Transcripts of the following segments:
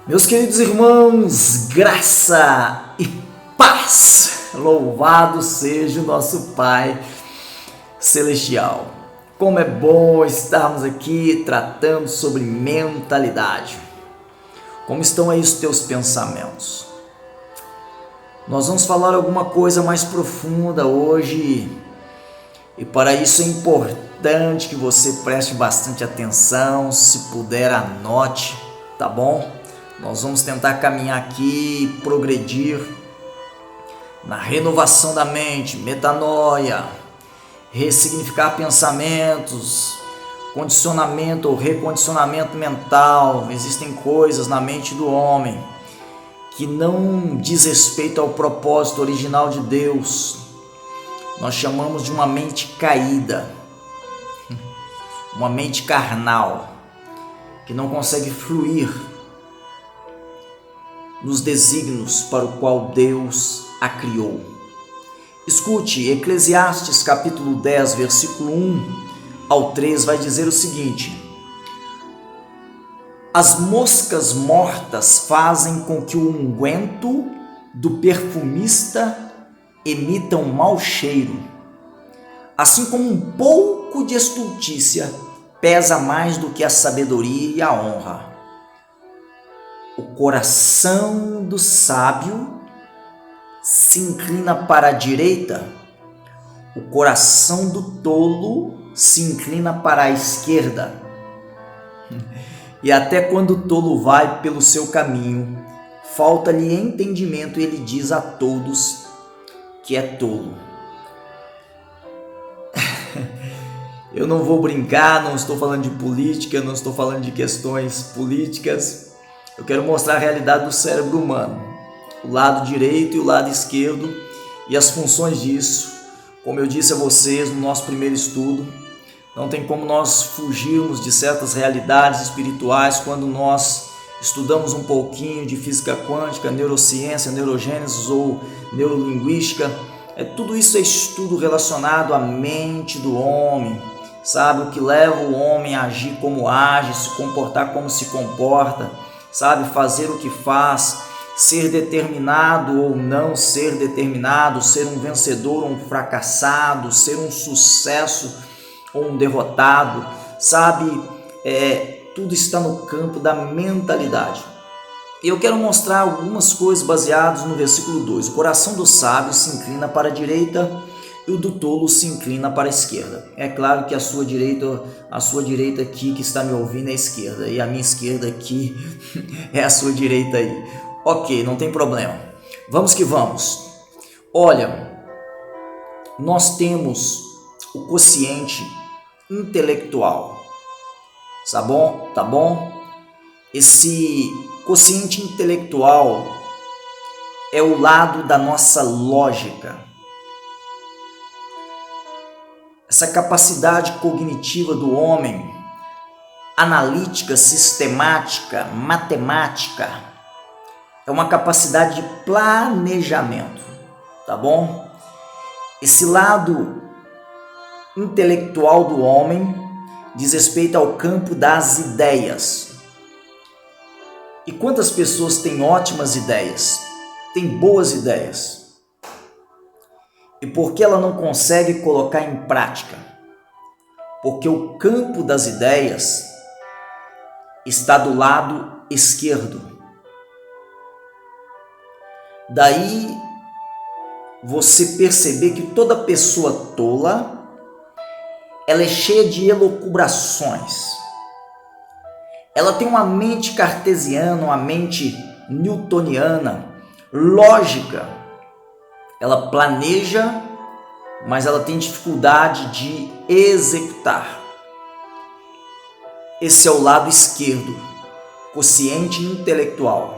Meus queridos irmãos, graça e paz, louvado seja o nosso Pai Celestial. Como é bom estarmos aqui tratando sobre mentalidade. Como estão aí os teus pensamentos? Nós vamos falar alguma coisa mais profunda hoje e para isso é importante que você preste bastante atenção, se puder anote, tá bom? Nós vamos tentar caminhar aqui e progredir na renovação da mente, metanoia, ressignificar pensamentos, condicionamento ou recondicionamento mental. Existem coisas na mente do homem que não diz respeito ao propósito original de Deus. Nós chamamos de uma mente caída, uma mente carnal, que não consegue fluir nos desígnios para o qual Deus a criou. Escute, Eclesiastes capítulo 10, versículo 1 ao 3 vai dizer o seguinte: as moscas mortas fazem com que o unguento do perfumista emita um mau cheiro, assim como um pouco de estultícia pesa mais do que a sabedoria e a honra. O coração do sábio se inclina para a direita, o coração do tolo se inclina para a esquerda. E até quando o tolo vai pelo seu caminho, falta-lhe entendimento e ele diz a todos que é tolo. Eu não vou brincar, não estou falando de política, não estou falando de questões políticas. Eu quero mostrar a realidade do cérebro humano, o lado direito e o lado esquerdo e as funções disso. Como eu disse a vocês no nosso primeiro estudo, não tem como nós fugirmos de certas realidades espirituais quando nós estudamos um pouquinho de física quântica, neurociência, neurogênese ou neurolinguística. Tudo isso é estudo relacionado à mente do homem, sabe? O que leva o homem a agir como age, se comportar como se comporta, sabe, fazer o que faz, ser determinado ou não ser determinado, ser um vencedor ou um fracassado, ser um sucesso ou um derrotado, sabe, tudo está no campo da mentalidade. E eu quero mostrar algumas coisas baseadas no versículo 2. O coração do sábio se inclina para a direita e o do tolo se inclina para a esquerda. É claro que a sua direita aqui que está me ouvindo é a esquerda, e a minha esquerda aqui é a sua direita aí. Ok, não tem problema. Vamos que vamos. Olha, nós temos o quociente intelectual. Tá bom? Tá bom? Esse quociente intelectual é o lado da nossa lógica. Essa capacidade cognitiva do homem, analítica, sistemática, matemática, é uma capacidade de planejamento, tá bom? Esse lado intelectual do homem diz respeito ao campo das ideias. E quantas pessoas têm ótimas ideias, têm boas ideias? E por que ela não consegue colocar em prática? Porque o campo das ideias está do lado esquerdo. Daí você perceber que toda pessoa tola, ela é cheia de elucubrações. Ela tem uma mente cartesiana, uma mente newtoniana, lógica. Ela planeja, mas ela tem dificuldade de executar. Esse é o lado esquerdo, quociente intelectual.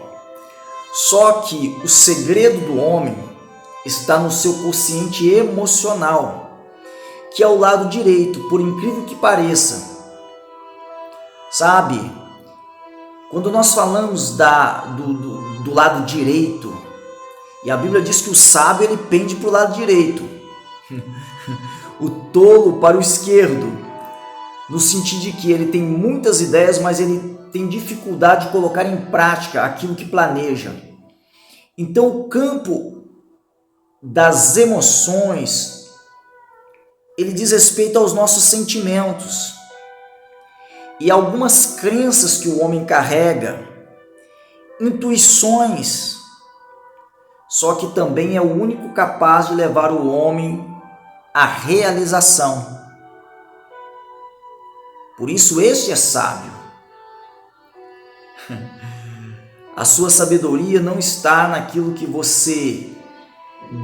Só que o segredo do homem está no seu quociente emocional, que é o lado direito, por incrível que pareça. Sabe, quando nós falamos do lado direito, e a Bíblia diz que o sábio ele pende para o lado direito, o tolo para o esquerdo, no sentido de que ele tem muitas ideias, mas ele tem dificuldade de colocar em prática aquilo que planeja. Então, o campo das emoções, ele diz respeito aos nossos sentimentos e algumas crenças que o homem carrega, intuições, só que também é o único capaz de levar o homem à realização. Por isso este é sábio. A sua sabedoria não está naquilo que você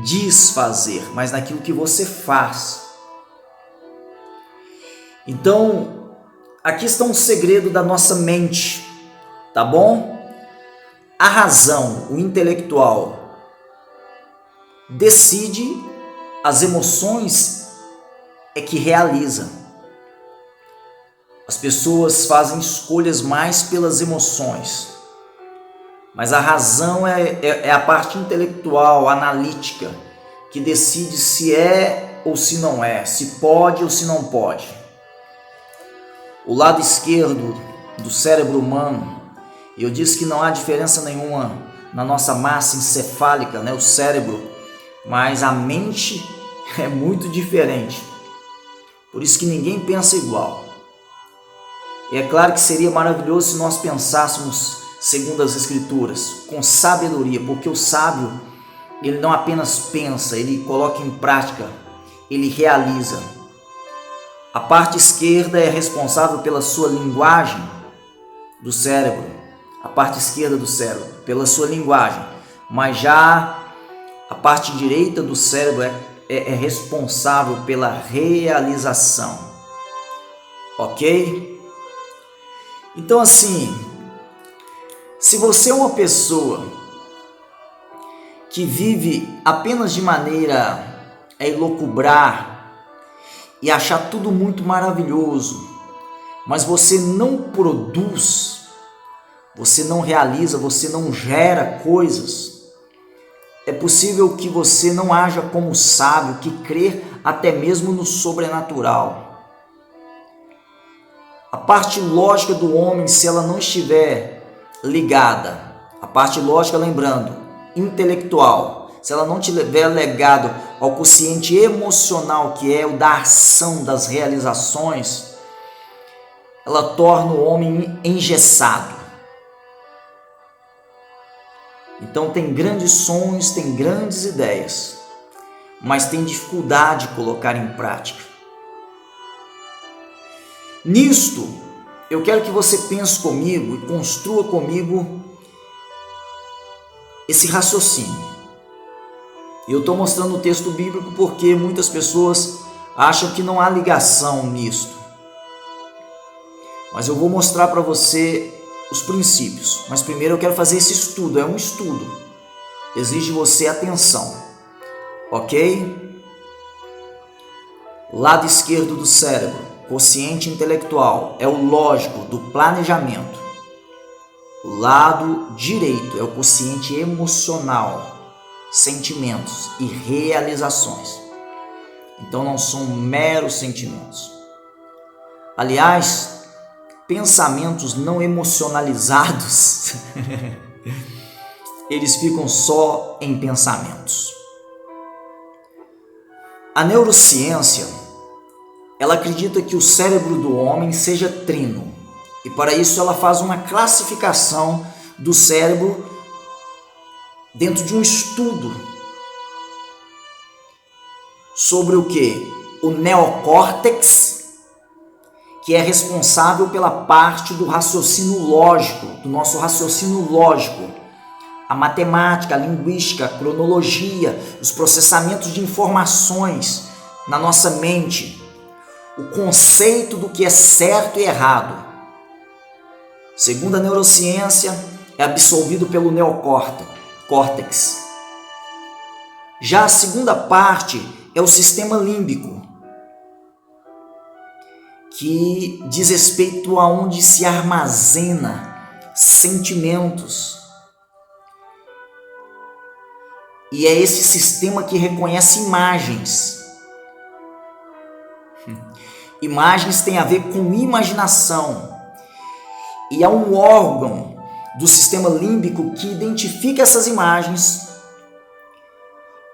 diz fazer, mas naquilo que você faz. Então, aqui está um segredo da nossa mente, tá bom? A razão, o intelectual, decide, as emoções é que realiza. As pessoas fazem escolhas mais pelas emoções, mas a razão é a parte intelectual, analítica, que decide se é ou se não é, se pode ou se não pode. O lado esquerdo do cérebro humano, eu disse que não há diferença nenhuma na nossa massa encefálica, né, o cérebro, mas a mente é muito diferente. Por isso que ninguém pensa igual. E é claro que seria maravilhoso se nós pensássemos segundo as Escrituras, com sabedoria, porque o sábio, ele não apenas pensa, ele coloca em prática, ele realiza. A parte esquerda é responsável pela sua linguagem do cérebro, a parte esquerda do cérebro, pela sua linguagem, mas já a parte direita do cérebro é responsável pela realização, ok? Então assim, se você é uma pessoa que vive apenas de maneira a elocubrar e achar tudo muito maravilhoso, mas você não produz, você não realiza, você não gera coisas, é possível que você não haja como sábio, que crê até mesmo no sobrenatural. A parte lógica do homem, se ela não estiver ligada, a parte lógica, lembrando, intelectual, se ela não tiver ligado ao quociente emocional, que é o da ação, das realizações, ela torna o homem engessado. Então tem grandes sonhos, tem grandes ideias, mas tem dificuldade de colocar em prática. Nisto, eu quero que você pense comigo e construa comigo esse raciocínio. Eu estou mostrando o texto bíblico porque muitas pessoas acham que não há ligação nisto. Mas eu vou mostrar para você os princípios. Mas primeiro eu quero fazer esse estudo, é um estudo. Exige de você atenção, ok? Lado esquerdo do cérebro, quociente intelectual, é o lógico, do planejamento. O lado direito é o quociente emocional, sentimentos e realizações. Então não são meros sentimentos. Aliás, pensamentos não emocionalizados, eles ficam só em pensamentos. A neurociência, ela acredita que o cérebro do homem seja trino, e para isso ela faz uma classificação do cérebro dentro de um estudo sobre o que? O neocórtex, que é responsável pela parte do raciocínio lógico, do nosso raciocínio lógico, a matemática, a linguística, a cronologia, os processamentos de informações na nossa mente, o conceito do que é certo e errado. Segundo a neurociência, é absorvido pelo neocórtex. Já a segunda parte é o sistema límbico, que diz respeito a onde se armazena sentimentos. E é esse sistema que reconhece imagens. Imagens têm a ver com imaginação. e há um órgão do sistema límbico que identifica essas imagens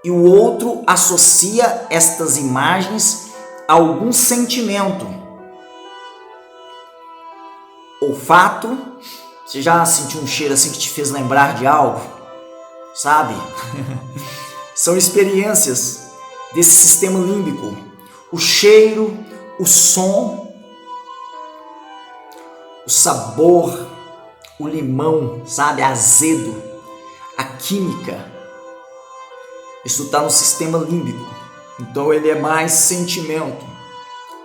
e o outro associa estas imagens a algum sentimento. Olfato, você já sentiu um cheiro assim que te fez lembrar de algo? Sabe? São experiências desse sistema límbico. O cheiro, o som, o sabor, o limão, sabe? Azedo, a química. Isso está no sistema límbico. Então ele é mais sentimento.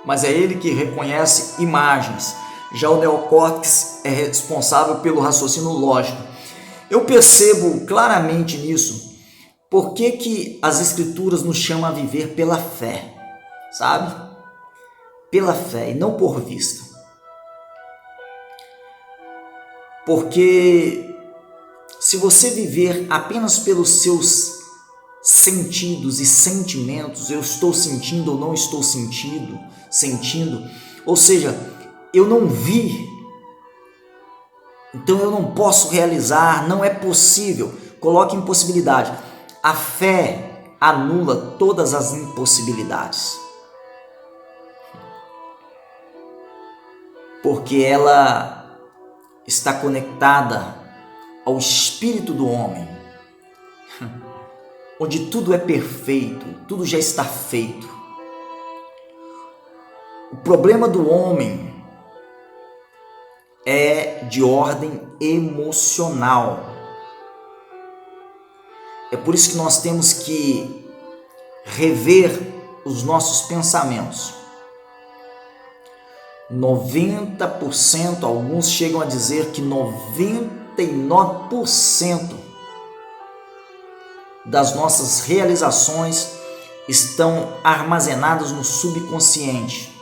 Mas é ele que reconhece imagens. Já o neocórtex é responsável pelo raciocínio lógico. Eu percebo claramente nisso. Por que as escrituras nos chamam a viver pela fé? Sabe? Pela fé e não por vista. Porque se você viver apenas pelos seus sentidos e sentimentos, eu estou sentindo ou não estou sentindo, ou seja, eu não vi, então eu não posso realizar, não é possível. Coloque impossibilidade. A fé anula todas as impossibilidades, porque ela está conectada ao espírito do homem, onde tudo é perfeito, tudo já está feito. O problema do homem é de ordem emocional. É por isso que nós temos que rever os nossos pensamentos. 90%, alguns chegam a dizer que 99% das nossas realizações estão armazenadas no subconsciente.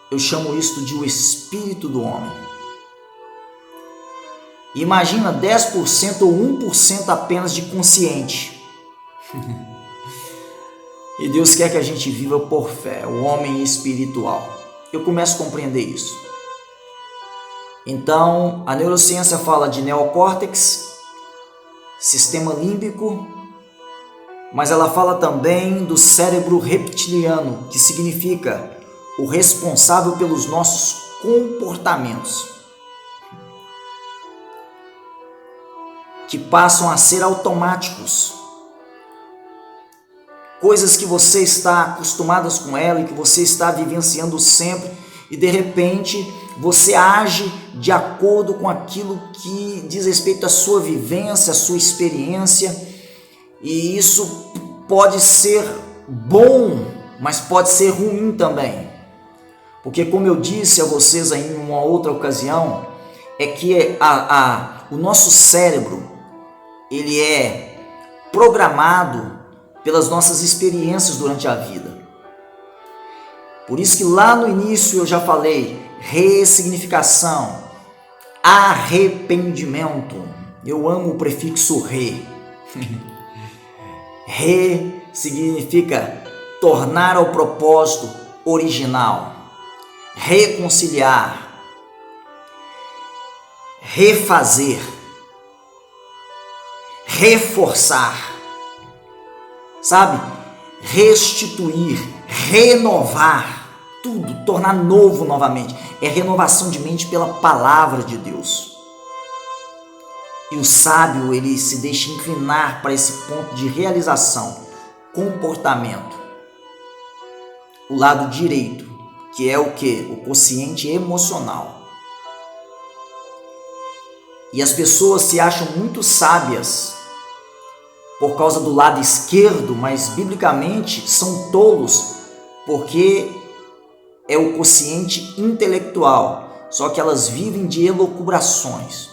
Eu chamo isso de o espírito do homem. Imagina 10% ou 1% apenas de consciente. E Deus quer que a gente viva por fé, o homem espiritual. Eu começo a compreender isso. Então, a neurociência fala de neocórtex, sistema límbico, mas ela fala também do cérebro reptiliano, que significa o responsável pelos nossos comportamentos, que passam a ser automáticos. Coisas que você está acostumado com ela e que você está vivenciando sempre, e de repente você age de acordo com aquilo que diz respeito à sua vivência, à sua experiência, e isso pode ser bom, mas pode ser ruim também. Porque, como eu disse a vocês em uma outra ocasião, é que o nosso cérebro, ele é programado pelas nossas experiências durante a vida. Por isso que lá no início eu já falei, ressignificação, arrependimento. Eu amo o prefixo re. Re significa tornar ao propósito original, reconciliar, refazer, reforçar, sabe? Restituir, renovar, tudo, tornar novo novamente. É renovação de mente pela palavra de Deus. E o sábio, ele se deixa inclinar para esse ponto de realização, comportamento. O lado direito, que é o quê? O quociente emocional. E as pessoas se acham muito sábias por causa do lado esquerdo, mas biblicamente são tolos, porque é o quociente intelectual, só que elas vivem de elucubrações,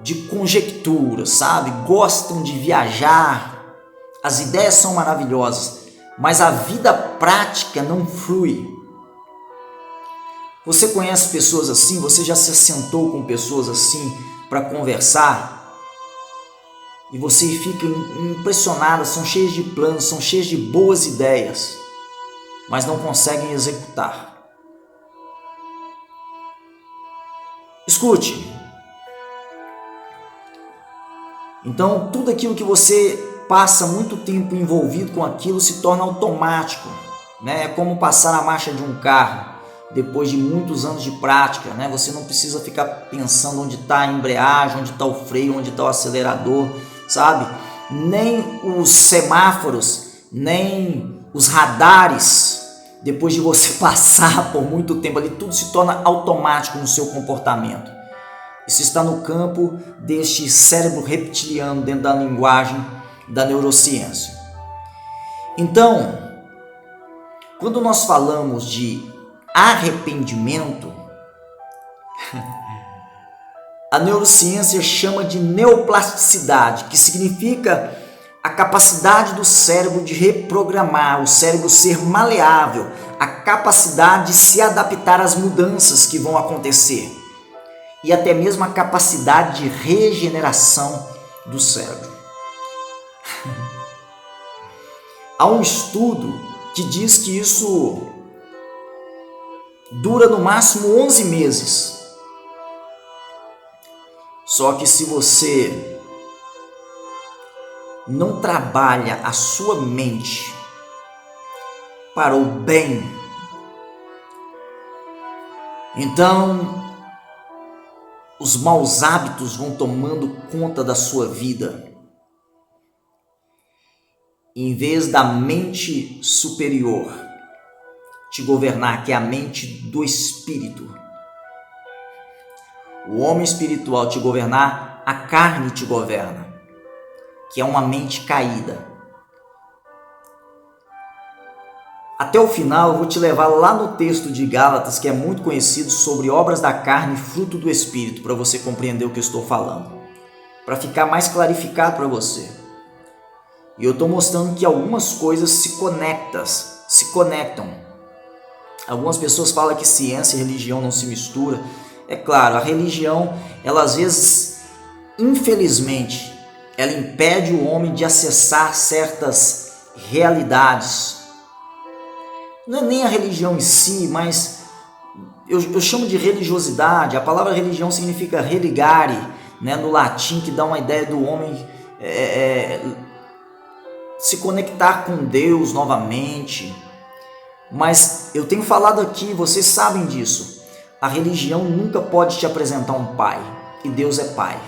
de conjecturas, sabe? Gostam de viajar, as ideias são maravilhosas, mas a vida prática não flui. Você conhece pessoas assim? Você já se assentou com pessoas assim para conversar? E você fica impressionado, são cheios de planos, são cheios de boas ideias, mas não conseguem executar. Escute. Então, tudo aquilo que você passa muito tempo envolvido com aquilo se torna automático, né? É como passar a marcha de um carro depois de muitos anos de prática, né? Você não precisa ficar pensando onde está a embreagem, onde está o freio, onde está o acelerador, sabe? Nem os semáforos, nem os radares, depois de você passar por muito tempo ali, tudo se torna automático no seu comportamento. Isso está no campo deste cérebro reptiliano dentro da linguagem da neurociência. Então, quando nós falamos de arrependimento, a neurociência chama de neoplasticidade, que significa a capacidade do cérebro de reprogramar, o cérebro ser maleável, a capacidade de se adaptar às mudanças que vão acontecer e até mesmo a capacidade de regeneração do cérebro. Há um estudo que diz que isso dura no máximo 11 meses. Só que se você não trabalha a sua mente para o bem, então os maus hábitos vão tomando conta da sua vida. Em vez da mente superior te governar, que é a mente do espírito, o homem espiritual te governar, a carne te governa, que é uma mente caída. Até o final eu vou te levar lá no texto de Gálatas, que é muito conhecido, sobre obras da carne e fruto do espírito, para você compreender o que eu estou falando, para ficar mais clarificado para você. E eu estou mostrando que algumas coisas se conectam. Algumas pessoas falam que ciência e religião não se misturam. É claro, a religião, ela às vezes, infelizmente, ela impede o homem de acessar certas realidades. Não é nem a religião em si, mas eu chamo de religiosidade. A palavra religião significa religare, né, no latim, que dá uma ideia do homem se conectar com Deus novamente. Mas eu tenho falado aqui, vocês sabem disso, a religião nunca pode te apresentar um pai, e Deus é pai.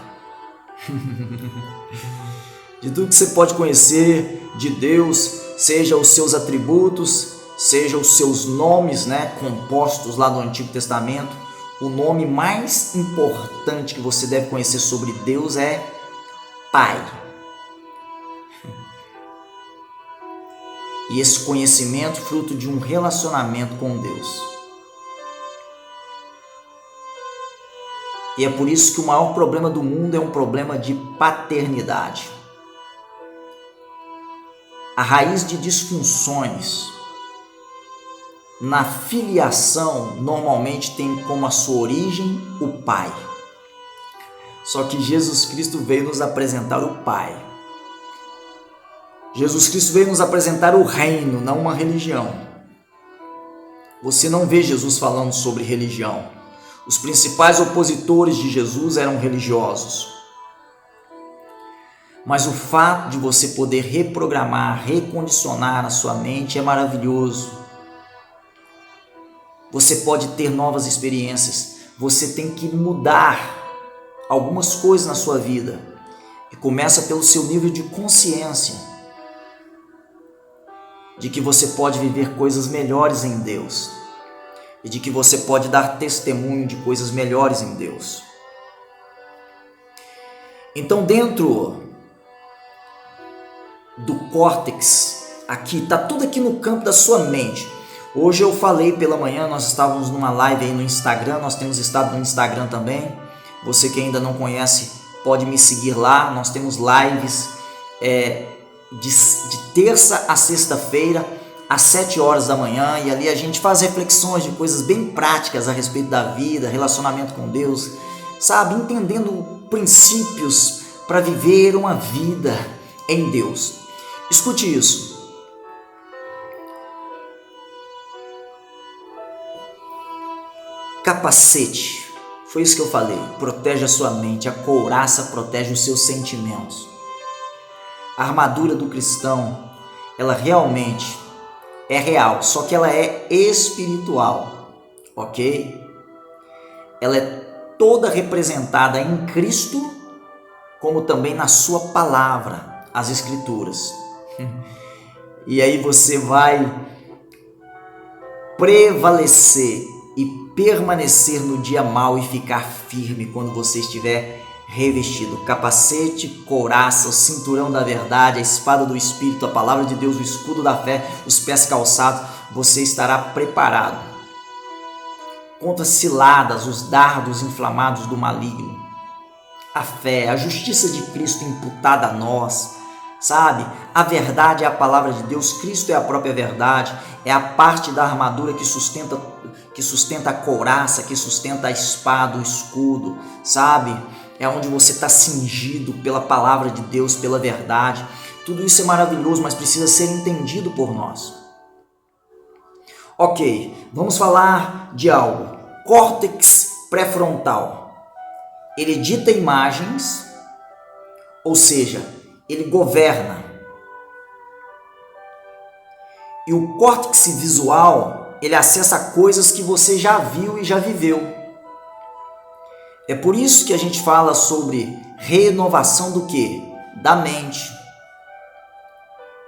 De tudo que você pode conhecer de Deus, seja os seus atributos, seja os seus nomes, né, compostos lá do Antigo Testamento, o nome mais importante que você deve conhecer sobre Deus é Pai. E esse conhecimento fruto de um relacionamento com Deus. E é por isso que o maior problema do mundo é um problema de paternidade. A raiz de disfunções na filiação normalmente tem como a sua origem o pai. Só que Jesus Cristo veio nos apresentar o Pai. Jesus Cristo veio nos apresentar o reino, não uma religião. Você não vê Jesus falando sobre religião. Os principais opositores de Jesus eram religiosos. Mas o fato de você poder reprogramar, recondicionar a sua mente é maravilhoso. Você pode ter novas experiências. Você tem que mudar algumas coisas na sua vida. E começa pelo seu nível de consciência, de que você pode viver coisas melhores em Deus e de que você pode dar testemunho de coisas melhores em Deus. Então, dentro do córtex, aqui, está tudo aqui no campo da sua mente. Hoje eu falei pela manhã, nós estávamos numa live aí no Instagram, nós temos estado no Instagram também. Você que ainda não conhece, pode me seguir lá. Nós temos lives de terça a sexta-feira, às 7 horas da manhã, e ali a gente faz reflexões de coisas bem práticas a respeito da vida, relacionamento com Deus, sabe? Entendendo princípios para viver uma vida em Deus. Escute isso. Capacete Foi isso que eu falei. Protege a sua mente. A couraça protege os seus sentimentos. A armadura do cristão, ela realmente é real, só que ela é espiritual, ok? Ela é toda representada em Cristo, como também na sua palavra, as Escrituras. E aí você vai prevalecer e permanecer no dia mau e ficar firme quando você estiver revestido. Capacete, couraça, o cinturão da verdade, a espada do Espírito, a palavra de Deus, o escudo da fé, os pés calçados. Você estará preparado contra as ciladas, os dardos inflamados do maligno. A fé, a justiça de Cristo imputada a nós, sabe? A verdade é a palavra de Deus, Cristo é a própria verdade, é a parte da armadura que sustenta a couraça, que sustenta a espada, o escudo, sabe? É onde você está cingido pela palavra de Deus, pela verdade. Tudo isso é maravilhoso, mas precisa ser entendido por nós. Ok, vamos falar de algo. Córtex pré-frontal. Ele dita imagens, ou seja, ele governa. E o córtex visual, ele acessa coisas que você já viu e já viveu. É por isso que a gente fala sobre renovação do quê? Da mente.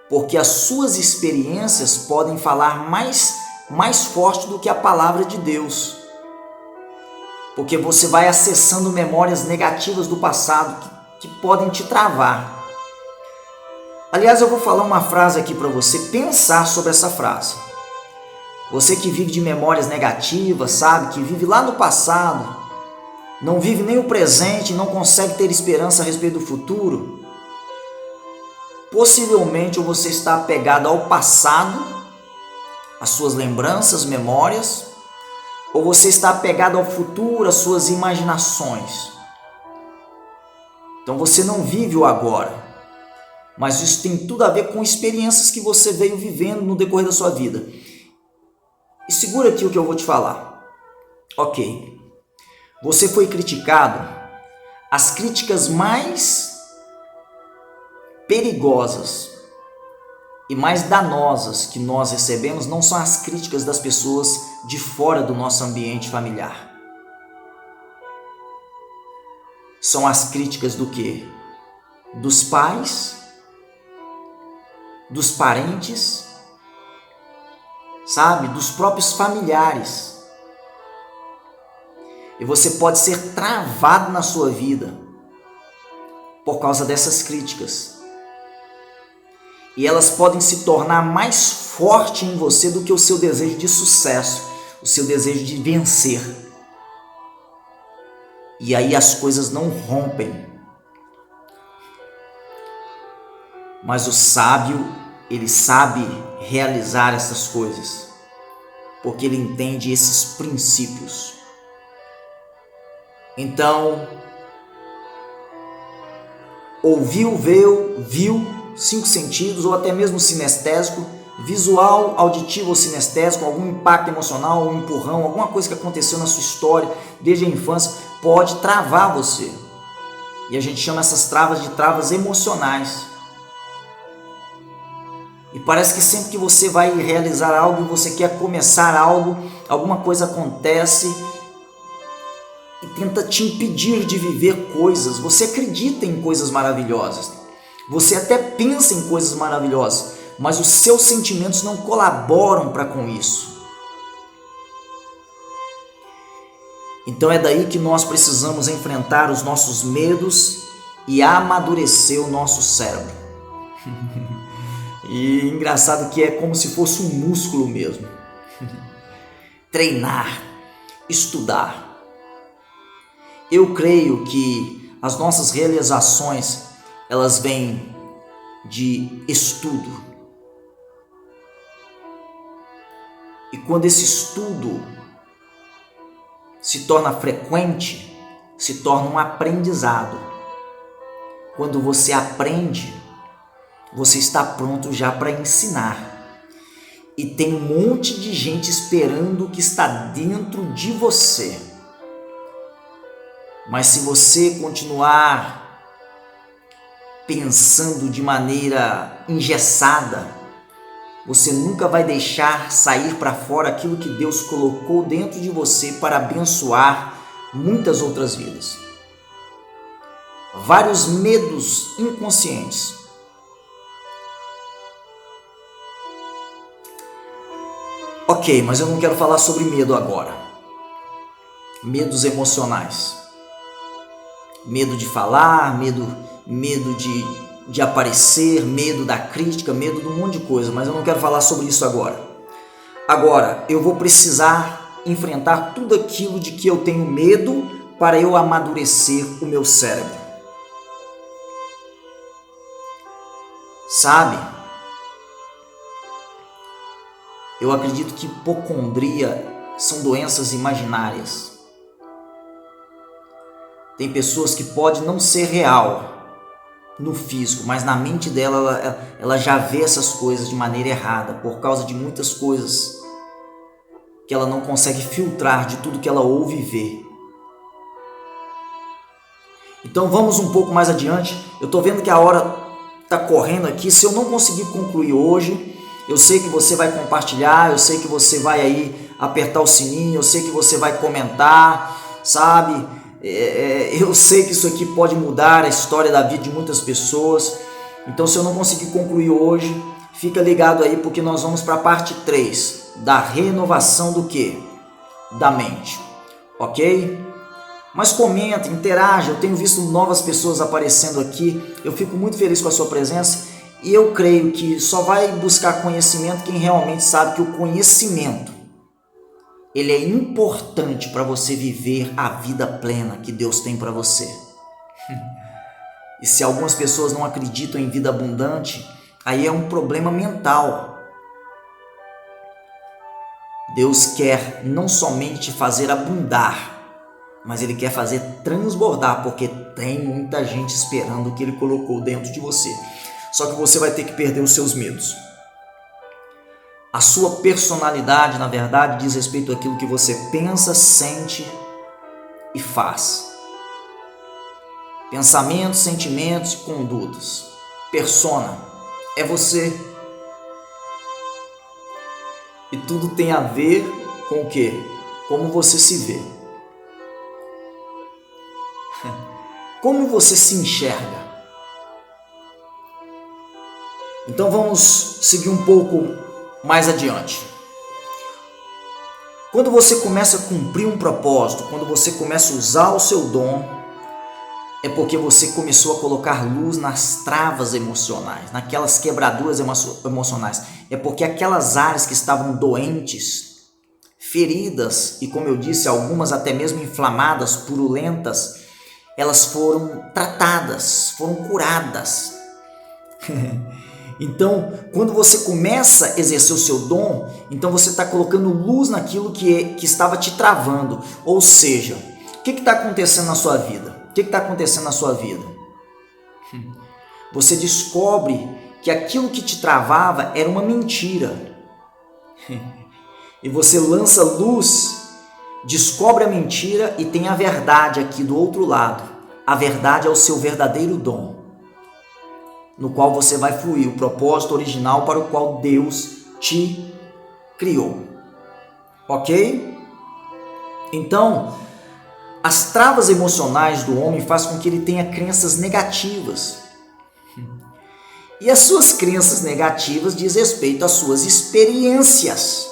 Porque as suas experiências podem falar mais forte do que a palavra de Deus. Porque você vai acessando memórias negativas do passado que podem te travar. Aliás, eu vou falar uma frase aqui para você pensar sobre essa frase. Você que vive de memórias negativas, sabe? Que vive lá no passado, não vive nem o presente, não consegue ter esperança a respeito do futuro. Possivelmente você está apegado ao passado, às suas lembranças, memórias, ou você está apegado ao futuro, às suas imaginações. Então você não vive o agora, mas isso tem tudo a ver com experiências que você veio vivendo no decorrer da sua vida. E segura aqui o que eu vou te falar. Ok. Você foi criticado. As críticas mais perigosas e mais danosas que nós recebemos não são as críticas das pessoas de fora do nosso ambiente familiar. São as críticas do quê? Dos pais, dos parentes, sabe? Dos próprios familiares. E você pode ser travado na sua vida por causa dessas críticas. E elas podem se tornar mais forte em você do que o seu desejo de sucesso, o seu desejo de vencer. E aí as coisas não rompem. Mas o sábio, ele sabe realizar essas coisas, porque ele entende esses princípios. Então, ouviu, viu, 5 sentidos, ou até mesmo sinestésico, visual, auditivo ou sinestésico, algum impacto emocional, um empurrão, alguma coisa que aconteceu na sua história, desde a infância, pode travar você. E a gente chama essas travas de travas emocionais. E parece que sempre que você vai realizar algo, você quer começar algo, alguma coisa acontece e tenta te impedir de viver coisas. Você acredita em coisas maravilhosas, você até pensa em coisas maravilhosas, mas os seus sentimentos não colaboram para com isso. Então é daí que nós precisamos enfrentar os nossos medos e amadurecer o nosso cérebro. E engraçado que é como se fosse um músculo mesmo. Treinar, estudar. Eu creio que as nossas realizações, elas vêm de estudo. E quando esse estudo se torna frequente, se torna um aprendizado. Quando você aprende, você está pronto já para ensinar. E tem um monte de gente esperando o que está dentro de você. Mas se você continuar pensando de maneira engessada, você nunca vai deixar sair para fora aquilo que Deus colocou dentro de você para abençoar muitas outras vidas. Vários medos inconscientes. Ok, mas eu não quero falar sobre medo agora. Medos emocionais. Medo de falar, medo de aparecer, medo da crítica, medo de um monte de coisa, mas eu não quero falar sobre isso agora. Agora, eu vou precisar enfrentar tudo aquilo de que eu tenho medo para eu amadurecer o meu cérebro. Sabe? Eu acredito que hipocondria são doenças imaginárias. Tem pessoas que pode não ser real no físico, mas na mente dela ela já vê essas coisas de maneira errada, por causa de muitas coisas que ela não consegue filtrar de tudo que ela ouve e vê. Então vamos um pouco mais adiante. Eu estou vendo que a hora está correndo aqui. Se eu não conseguir concluir hoje, eu sei que você vai compartilhar, eu sei que você vai aí apertar o sininho, eu sei que você vai comentar, sabe? Eu sei que isso aqui pode mudar a história da vida de muitas pessoas. Então se eu não conseguir concluir hoje, fica ligado aí, porque nós vamos para a parte 3 da renovação do quê? Da mente, ok? Mas comenta, interaja, eu tenho visto novas pessoas aparecendo aqui, eu fico muito feliz com a sua presença e eu creio que só vai buscar conhecimento quem realmente sabe que o conhecimento ele é importante para você viver a vida plena que Deus tem para você. E se algumas pessoas não acreditam em vida abundante, aí é um problema mental. Deus quer não somente te fazer abundar, mas Ele quer fazer transbordar, porque tem muita gente esperando o que Ele colocou dentro de você. Só que você vai ter que perder os seus medos. A sua personalidade, na verdade, diz respeito àquilo que você pensa, sente e faz. Pensamentos, sentimentos e condutas. Persona é você. E tudo tem a ver com o quê? Como você se vê. Como você se enxerga. Então vamos seguir um pouco mais adiante. Quando você começa a cumprir um propósito, quando você começa a usar o seu dom, é porque você começou a colocar luz nas travas emocionais, naquelas quebraduras emocionais. É porque aquelas áreas que estavam doentes, feridas e, como eu disse, algumas até mesmo inflamadas, purulentas, elas foram tratadas, foram curadas. Então, quando você começa a exercer o seu dom, então você está colocando luz naquilo que estava te travando. Ou seja, o que está acontecendo na sua vida? O que está acontecendo na sua vida? Você descobre que aquilo que te travava era uma mentira. E você lança luz, descobre a mentira e tem a verdade aqui do outro lado. A verdade é o seu verdadeiro dom, no qual você vai fluir, o propósito original para o qual Deus te criou. Ok? Então, as travas emocionais do homem fazem com que ele tenha crenças negativas. E as suas crenças negativas diz respeito às suas experiências.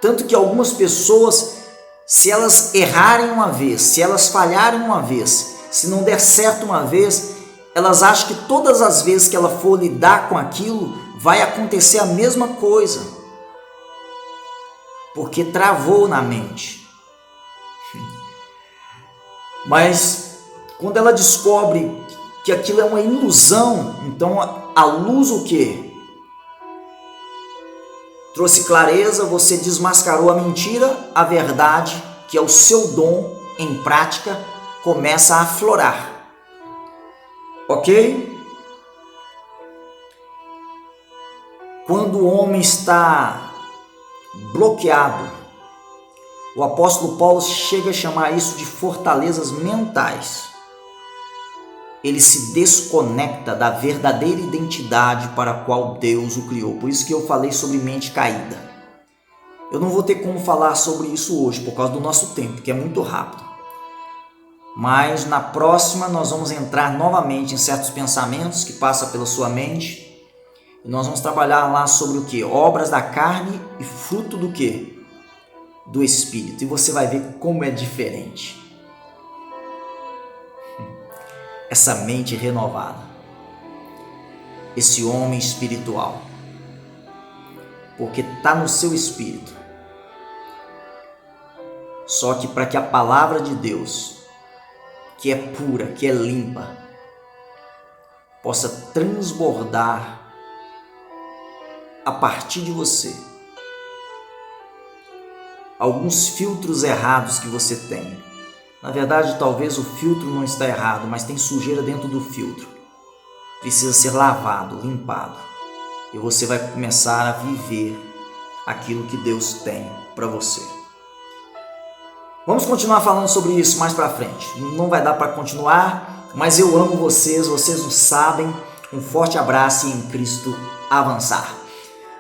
Tanto que algumas pessoas, se elas errarem uma vez, se elas falharem uma vez, se não der certo uma vez, elas acham que todas as vezes que ela for lidar com aquilo, vai acontecer a mesma coisa. Porque travou na mente. Mas quando ela descobre que aquilo é uma ilusão, então a luz o quê? Trouxe clareza, você desmascarou a mentira, a verdade, que é o seu dom em prática, começa a aflorar. Ok? Quando o homem está bloqueado, O apóstolo Paulo chega a chamar isso de fortalezas mentais. Ele se desconecta da verdadeira identidade para a qual Deus o criou. Por isso que eu falei sobre mente caída. Eu não vou ter como falar sobre isso hoje, por causa do nosso tempo, que é muito rápido. Mas na próxima nós vamos entrar novamente em certos pensamentos que passam pela sua mente. E nós vamos trabalhar lá sobre o que? Obras da carne e fruto do que? Do Espírito. E você vai ver como é diferente. Essa mente renovada, esse homem espiritual, porque está no seu espírito. Só que para que a palavra de Deus, que é pura, que é limpa, possa transbordar a partir de você, alguns filtros errados que você tem. Na verdade, talvez o filtro não está errado, mas tem sujeira dentro do filtro. Precisa ser lavado, limpado. E você vai começar a viver aquilo que Deus tem para você. Vamos continuar falando sobre isso mais para frente. Não vai dar para continuar, mas eu amo vocês, vocês o sabem. Um forte abraço e em Cristo avançar.